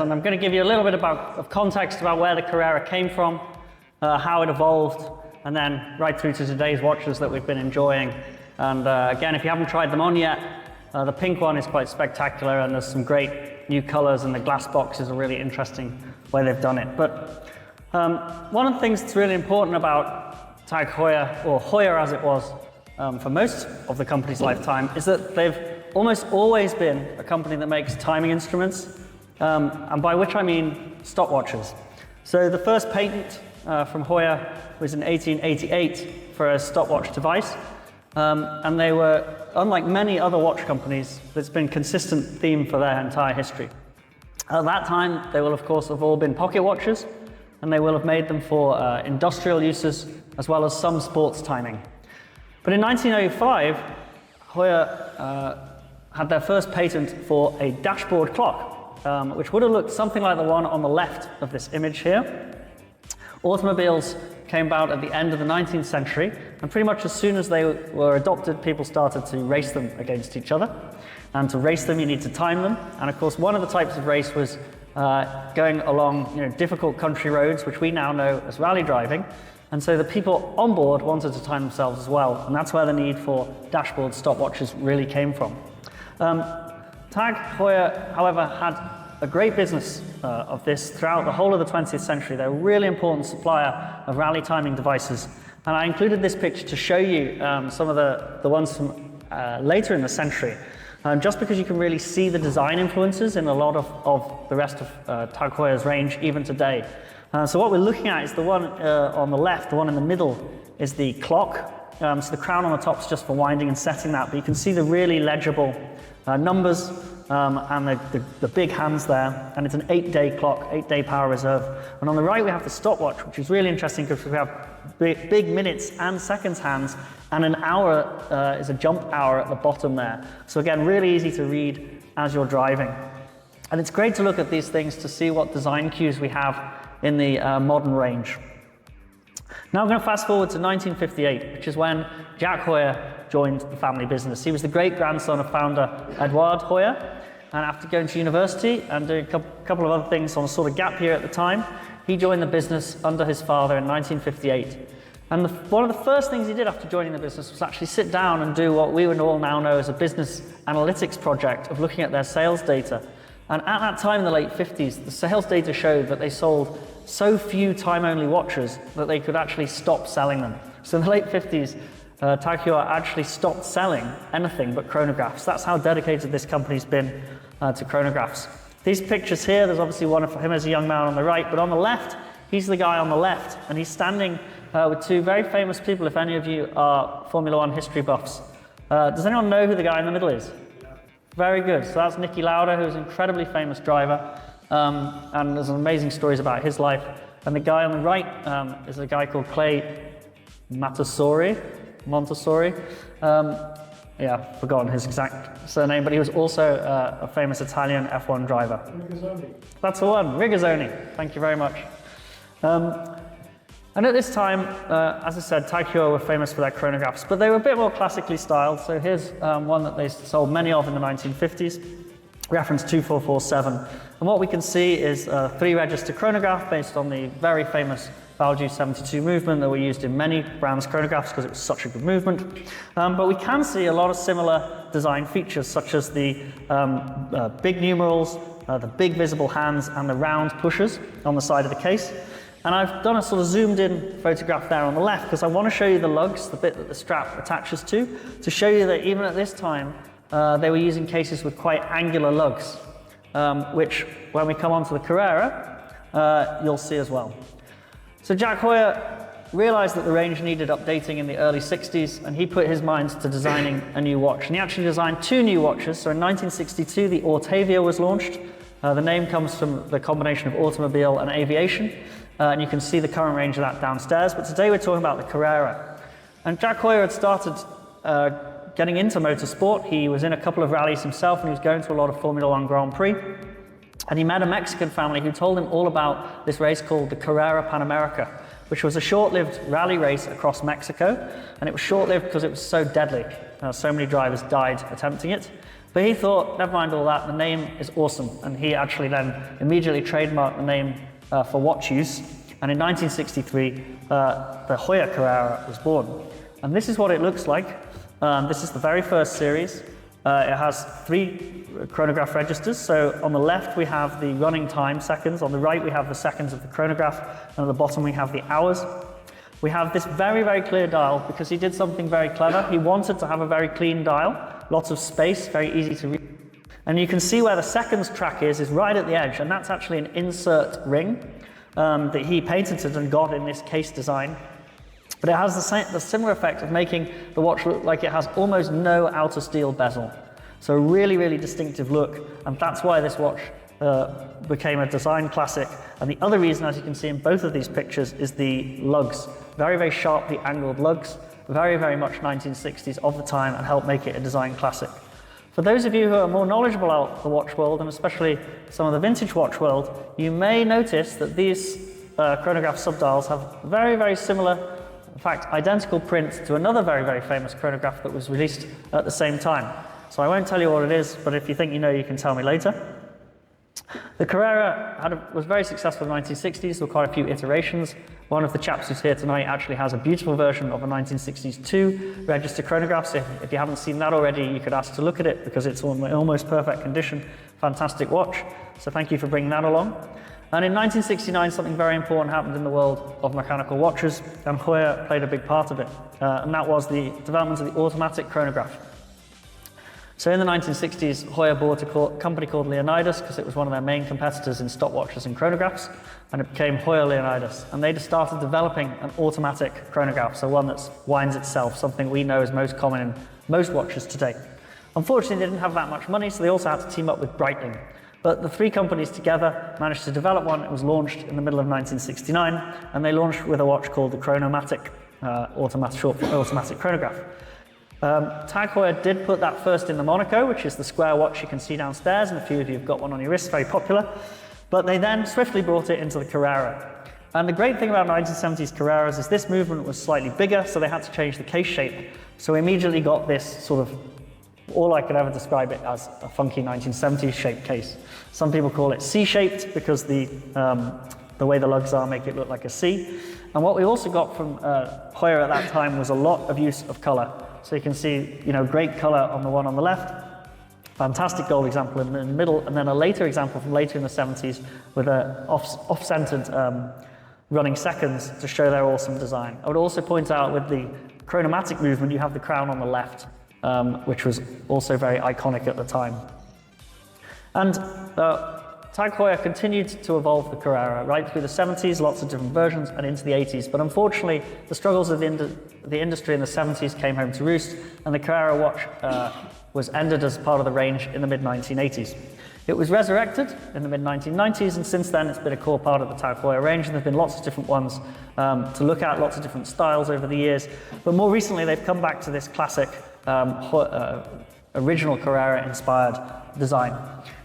And I'm going to give you a little bit of context about where the Carrera came from, how it evolved, and then right through to today's watches that we've been enjoying. And again, if you haven't tried them on yet, the pink one is quite spectacular, and there's some great new colors, and the glass box is a really interesting way they've done it. But one of the things that's really important about TAG Heuer, or Heuer as it was for most of the company's lifetime, is that they've almost always been a company that makes timing instruments, and by which I mean stopwatches. So the first patent from Heuer was in 1888 for a stopwatch device, and they were, unlike many other watch companies, it's been a consistent theme for their entire history. At that time, they will of course have all been pocket watches, and they will have made them for industrial uses as well as some sports timing. But in 1905, Heuer had their first patent for a dashboard clock, which would have looked something like the one on the left of this image here. Automobiles came about at the end of the 19th century, and pretty much as soon as they were adopted, people started to race them against each other. And to race them, you need to time them. And of course, one of the types of race was going along difficult country roads, which we now know as rally driving. And so the people on board wanted to time themselves as well, and that's where the need for dashboard stopwatches really came from. TAG Heuer, however, had a great business of this throughout the whole of the 20th century. They're a really important supplier of rally timing devices. And I included this picture to show you some of the ones from later in the century, just because you can really see the design influences in a lot of the rest of TAG Heuer's range, even today. So what we're looking at is the one on the left, the one in the middle is the clock. So the crown on the top is just for winding and setting that, but you can see the really legible numbers and the big hands there, and it's an 8-day clock, 8-day power reserve. And on the right we have the stopwatch, which is really interesting because we have big minutes and seconds hands, and an hour is a jump hour at the bottom there. So again, really easy to read as you're driving. And it's great to look at these things to see what design cues we have in the modern range. Now I'm going to fast forward to 1958, which is when Jack Heuer joined the family business. He was the great-grandson of founder Eduard Heuer, and after going to university and doing a couple of other things on a sort of gap year at the time, he joined the business under his father in 1958. And one of the first things he did after joining the business was actually sit down and do what we would all now know as a business analytics project of looking at their sales data. And at that time in the late 50s, the sales data showed that they sold so few time-only watches that they could actually stop selling them. So in the late 50s, TAG Heuer actually stopped selling anything but chronographs. That's how dedicated this company's been to chronographs. These pictures here, there's obviously one of him as a young man on the right, but on the left, he's the guy on the left, and he's standing with two very famous people, if any of you are Formula One history buffs. Does anyone know who the guy in the middle is? Very good. So that's Niki Lauda, who's an incredibly famous driver, and there's amazing stories about his life. And the guy on the right is a guy called Clay Montessori. Yeah, forgotten his exact surname, but he was also a famous Italian F1 driver. Rigazzoni. That's the one, Rigazzoni. Thank you very much. And at this time, as I said, TAG Heuer were famous for their chronographs, but they were a bit more classically styled. So here's one that they sold many of in the 1950s, reference 2447. And what we can see is a 3-register chronograph based on the very famous Valjoux 72 movement that were used in many brands' chronographs because it was such a good movement. But we can see a lot of similar design features, such as the big numerals, the big visible hands, and the round pushers on the side of the case. And I've done a sort of zoomed in photograph there on the left because I want to show you the lugs, the bit that the strap attaches to show you that even at this time, they were using cases with quite angular lugs, which when we come onto the Carrera, you'll see as well. So Jack Heuer realized that the range needed updating in the early 60s, and he put his mind to designing a new watch. And he actually designed 2 new watches. So in 1962, the Autavia was launched. The name comes from the combination of automobile and aviation. And you can see the current range of that downstairs. But today we're talking about the Carrera. And Jack Heuer had started getting into motorsport. He was in a couple of rallies himself, and he was going to a lot of Formula One Grand Prix. And he met a Mexican family who told him all about this race called the Carrera Pan America, which was a short-lived rally race across Mexico. And it was short-lived because it was so deadly. So many drivers died attempting it. But he thought, never mind all that, the name is awesome. And he actually then immediately trademarked the name for watch use. And in 1963, the Heuer Carrera was born. And this is what it looks like. This is the very first series. It has 3 chronograph registers. So on the left, we have the running time, seconds. On the right, we have the seconds of the chronograph. And at the bottom, we have the hours. We have this very, very clear dial because he did something very clever. He wanted to have a very clean dial, lots of space, very easy to read. And you can see where the seconds track is right at the edge. And that's actually an insert ring that he patented and got in this case design. But it has the similar effect of making the watch look like it has almost no outer steel bezel. So a really, really distinctive look, and that's why this watch became a design classic. And the other reason, as you can see in both of these pictures, is the lugs. Very, very sharply angled lugs, very, very much 1960s of the time, and helped make it a design classic. For those of you who are more knowledgeable about the watch world, and especially some of the vintage watch world, you may notice that these chronograph subdials have very, very similar, in fact, identical print to another very, very famous chronograph that was released at the same time. So I won't tell you what it is, but if you think you know, you can tell me later. The Carrera was very successful in the 1960s. There were quite a few iterations. One of the chaps who's here tonight actually has a beautiful version of a 1960s 2 register chronograph. So if you haven't seen that already, you could ask to look at it because it's in almost perfect condition. Fantastic watch. So thank you for bringing that along. And in 1969, something very important happened in the world of mechanical watches, and Heuer played a big part of it. And that was the development of the automatic chronograph. So in the 1960s, Heuer bought a company called Leonidas because it was one of their main competitors in stopwatches and chronographs, and it became Heuer Leonidas. And they just started developing an automatic chronograph, so one that winds itself, something we know is most common in most watches today. Unfortunately, they didn't have that much money, so they also had to team up with Breitling. But the 3 companies together managed to develop one. It was launched in the middle of 1969, and they launched with a watch called the Chronomatic, automatic chronograph. TAG Heuer did put that first in the Monaco, which is the square watch you can see downstairs, and a few of you have got one on your wrist, very popular. But they then swiftly brought it into the Carrera. And the great thing about 1970s Carreras is this movement was slightly bigger, so they had to change the case shape. So we immediately got this sort of, all I could ever describe it as a funky 1970s shaped case. Some people call it C-shaped because the way the lugs are make it look like a C. And what we also got from Heuer at that time was a lot of use of color. So you can see, great color on the one on the left, fantastic gold example in the middle, and then a later example from later in the 70s with a off-centered running seconds to show their awesome design. I would also point out with the chronomatic movement, you have the crown on the left, which was also very iconic at the time. And TAG Heuer continued to evolve the Carrera right through the 70s, lots of different versions, and into the 80s. But unfortunately, the struggles of the industry in the 70s came home to roost, and the Carrera watch was ended as part of the range in the mid-1980s. It was resurrected in the mid-1990s, and since then it's been a core part of the TAG Heuer range, and there have been lots of different ones to look at, lots of different styles over the years. But more recently, they've come back to this classic original Carrera-inspired design.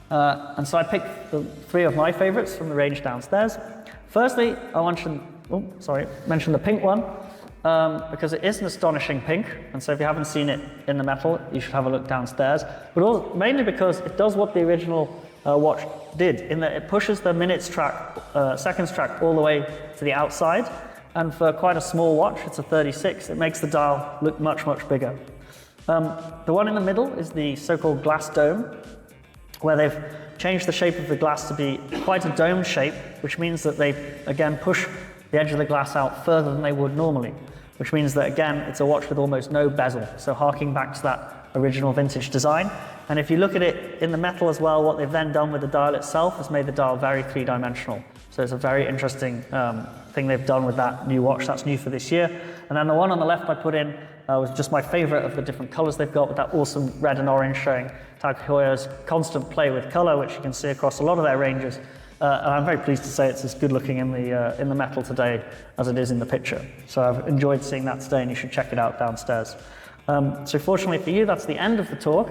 And so I picked the 3 of my favorites from the range downstairs. Firstly, I mention the pink one because it is an astonishing pink. And so if you haven't seen it in the metal, you should have a look downstairs. But also, mainly because it does what the original watch did, in that it pushes the minutes track, seconds track all the way to the outside. And for quite a small watch, it's a 36, it makes the dial look much, much bigger. The one in the middle is the so-called glass dome, where they've changed the shape of the glass to be quite a dome shape, which means that they, again, push the edge of the glass out further than they would normally, which means that, again, it's a watch with almost no bezel, so harking back to that original vintage design. And if you look at it in the metal as well, what they've then done with the dial itself has made the dial very 3-dimensional. So it's a very interesting thing they've done with that new watch. That's new for this year. And then the one on the left I put in was just my favorite of the different colors they've got, with that awesome red and orange showing TAG Heuer's constant play with color, which you can see across a lot of their ranges. And I'm very pleased to say it's as good looking in the metal today as it is in the picture. So I've enjoyed seeing that today, and you should check it out downstairs. So fortunately for you, that's the end of the talk.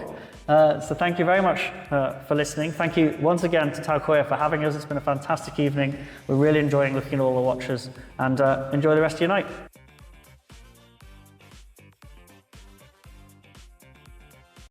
So thank you very much for listening. Thank you once again to TAG Heuer for having us. It's been a fantastic evening. We're really enjoying looking at all the watches, and enjoy the rest of your night.